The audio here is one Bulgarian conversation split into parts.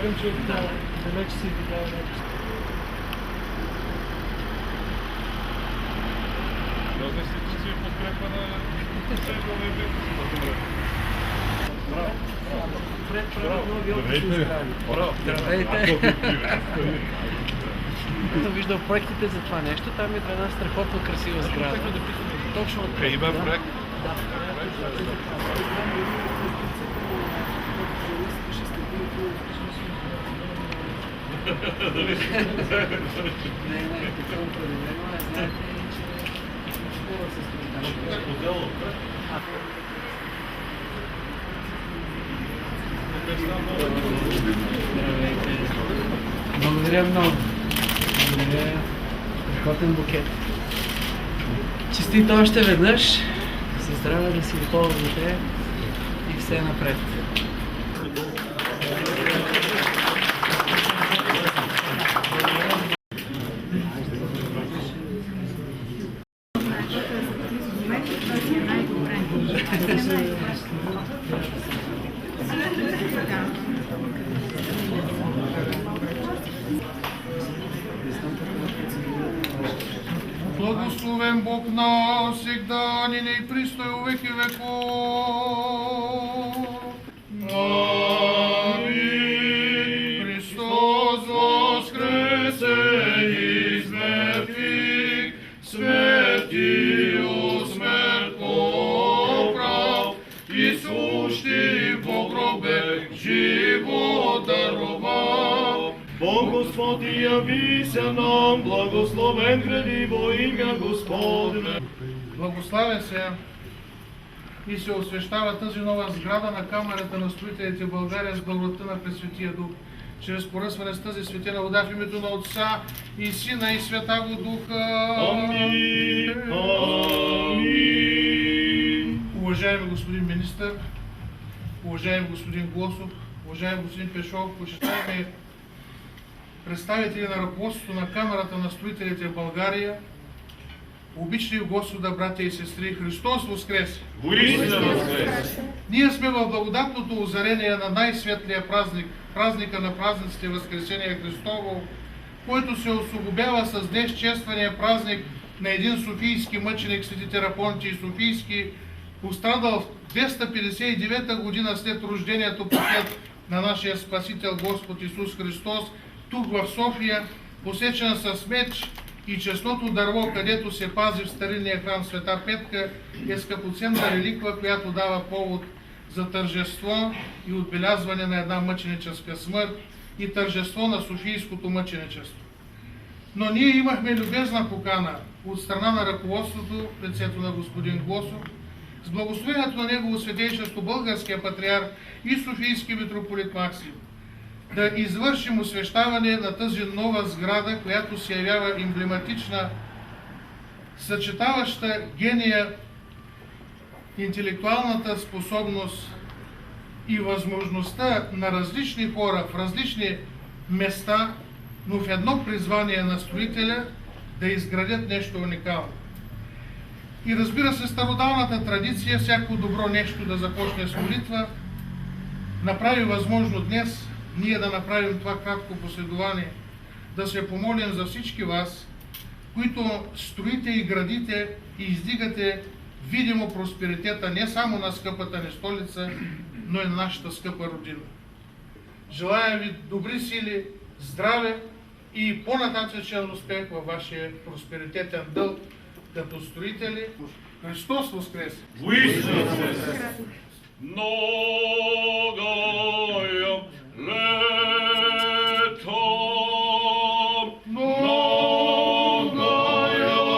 Предполагам, че далеч си видял нещо. Много си, че си подкрепа на Църква и Бенко. Браво! Фред прави нови офисни сгради. Браво! Здравейте! Съм виждал проектите за това нещо, там идва една страхотно красива сграда. Точно от това. Има проект? Да. Не, така определено е, знаете, че скоро се строи. Здравейте. Благодаря много. Благодаря. Страхотен букет. Честито още веднъж. Със здраве да си ползвате и все напред. Благословен Бог навсегда, ныне и присно и во веки веков. Амин. Христос воскресе из мертвых, смертью смерть поправ, и сущий в гробе живот даровал. Бог Господь явися нам, благословен гради во имя Господне. Благославя се и се освещава тази нова сграда на Камерата на строителите в България с благодата на Пресветия Дух, чрез поръсване с тази светена вода в името на Отца и Сина и Святаго Духа. Амин. Амин. Уважаеми господин министър, уважаеми господин Глосов, уважаеми господин Пешов, почитаеми представители на ръководството на Камерата на строителите в България, обичали в Господа, братя и сестри, Христос воскресе! Воистина воскресе! Ние сме в благодатното озарение на най-светлия празник, празника на празниците Възкресение Христово, който се освободява с днес чествания празник на един софийски мъченик, свети Терафонтий Софийски, пострадал в 259 година след рождението пакет на нашия Спасител Господ Исус Христос, тук в София, посечен с меч, и честното дърво, където се пази в старинния храм Света Петка, е скъпоценна реликва, която дава повод за тържество и отбелязване на една мъченическа смърт и тържество на Софийското мъченичество. Но ние имахме любезна покана от страна на ръководството, в лицето на господин Глосов, с благословението на Негово Святейшество Българския патриарх и Софийски митрополит Максим, да извършим освещаване на тази нова сграда, която се явява емблематична, съчетаваща гения, интелектуалната способност и възможността на различни хора в различни места, но в едно призвание на строителя да изградят нещо уникално. И разбира се, стародавната традиция, всяко добро нещо да започне с молитва, направи възможно днес ние да направим това кратко последование, да се помолим за всички вас, които строите и градите и издигате видимо просперитета не само на скъпата ни столица, но и на нашата скъпа родина. Желая ви добри сили, здраве и по-нататъчен успех във вашия просперитетен дълг като строители. Христос воскресе! Воистина воскресе! Многое лето, многое лето, многое лето,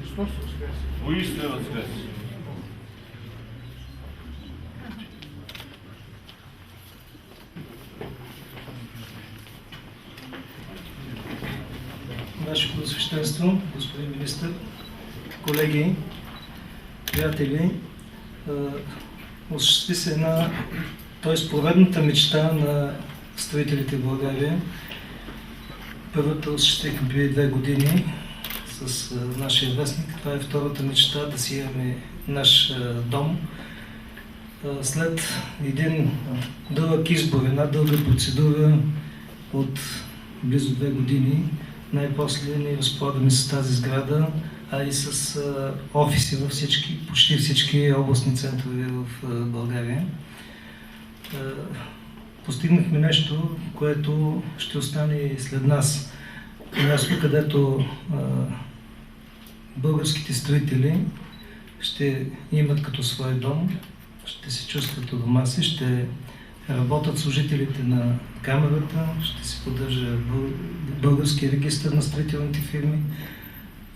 Христос воскресе! воистина воскресе! Ваше Пресвещенство, господин министър, колеги, приятели, осъществи се поредната мечта на строителите в България. Първата осъществихме преди 2 години с нашия вестник. Това е втората мечта, да си имаме наш дом. След един дълъг избор, една дълга процедура от близо 2 години, най-после ние разполагаме с тази сграда, а и с офиси във почти всички областни центрове в България. Постигнахме нещо, което ще остане и след нас. Място, където българските строители ще имат като свой дом, ще се чувстват у дома си, ще работят служителите на камерата, ще се поддържа български регистър на строителните фирми.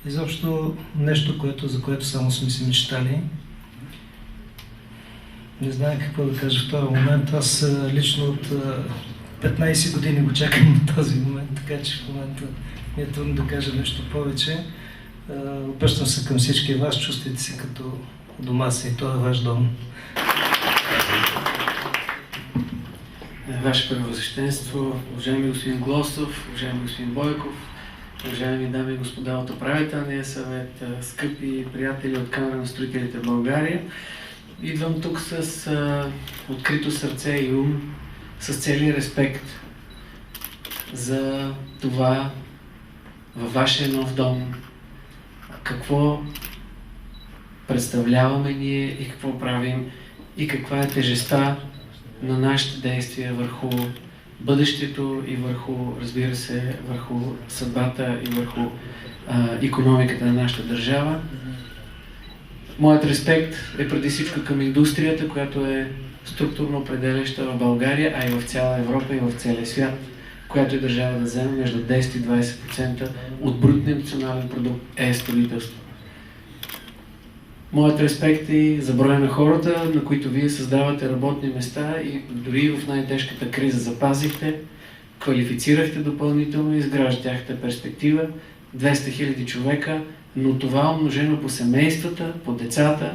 Изобщо нещо, за което само сме си мечтали. Не знам какво да кажа в този момент. Аз лично от 15 години го чакам на този момент, така че в момента ми е трудно да кажа нещо повече. Обръщам се към всички вас, чувствайте се като дома си, това е ваш дом. Ваше Превъзщенство, уважаеми господин Глосов, уважаеми господин Бойков, уважаеми дами и господа от управителния съвет, скъпи приятели от Камера на строителите в България, идвам тук с открито сърце и ум, с целия респект за това във вашия нов дом, какво представляваме ние и какво правим и каква е тежестта на нашите действия върху бъдещето и върху, разбира се, върху съдбата и върху икономиката на нашата държава. Моят респект е преди всичко към индустрията, която е структурно определяща в България, а и в цяла Европа и в целия свят, която е държава да вземе между 10 и 20% от брутния национален продукт е строителство. Моят респект и за броя на хората, на които вие създавате работни места и дори в най-тежката криза запазихте, квалифицирахте допълнително и изграждахте перспектива. 200 000 човека, но това умножено по семействата, по децата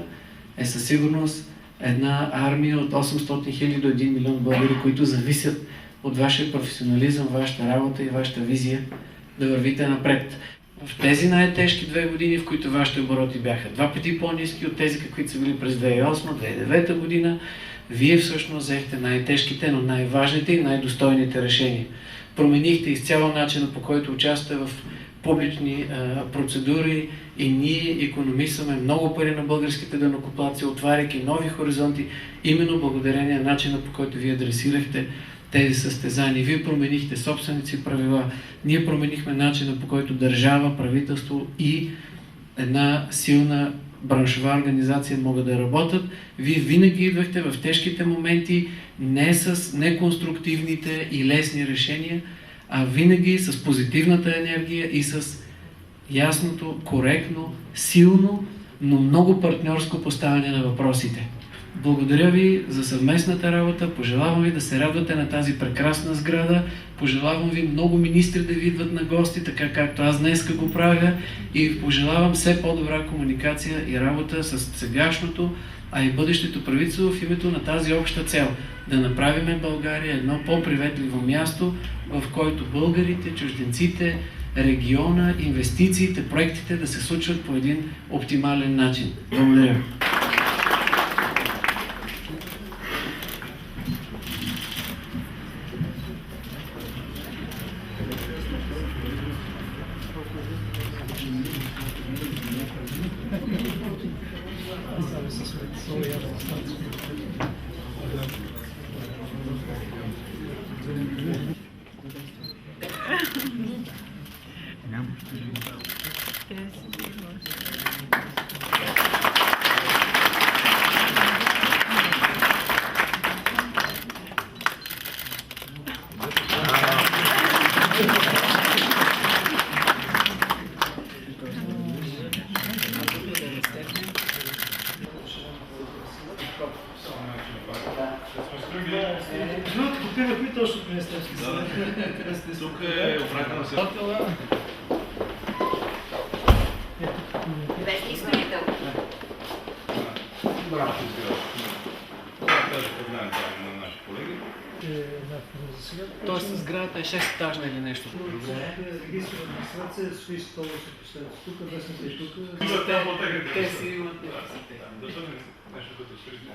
е със сигурност една армия от 800 000 до 1 милион българи, които зависят от вашия професионализъм, вашата работа и вашата визия да вървите напред. В тези най-тежки 2 години, в които вашите обороти бяха 2 пъти по-ниски от тези, каквито са били през 2008-2009 година, вие всъщност взехте най-тежките, но най-важните и най-достойните решения. Променихте изцяло начина, по който участвате в публични процедури и ние икономисваме много пари на българските данъкоплатци, отваряйки нови хоризонти, именно благодарение на начина, по който вие адресирахте тези състезания. Вие променихте собствените си правила, ние променихме начина, по който държава, правителство и една силна браншова организация могат да работят. Вие винаги идвахте в тежките моменти не с неконструктивните и лесни решения, а винаги с позитивната енергия и с ясното, коректно, силно, но много партньорско поставяне на въпросите. Благодаря ви за съвместната работа, пожелавам ви да се радвате на тази прекрасна сграда, пожелавам ви много министри да ви идват на гости, така както аз днеска го правя, и пожелавам все по-добра комуникация и работа с сегашното, а и бъдещето правителство в името на тази обща цел да направим България едно по-приветливо място, в който българите, чужденците, региона, инвестициите, проектите да се случват по един оптимален начин. Благодаря. Тук е управител на по-голямата сграда. Това е проблем на наши колеги. Тоест сградата е 6-етажна или нещо. Регистър администрация, Софийски стол се поставят тук, вестните и тук. Те си имат. Да бъде нещо като срещу.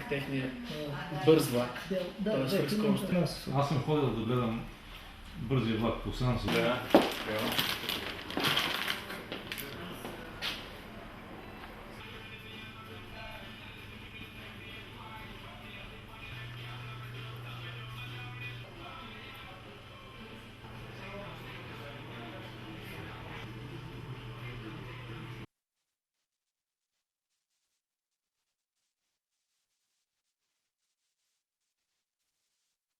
Техният бърз влак. Той е свръхскоростен. Аз съм ходил да гледам бързия влак по сеанса.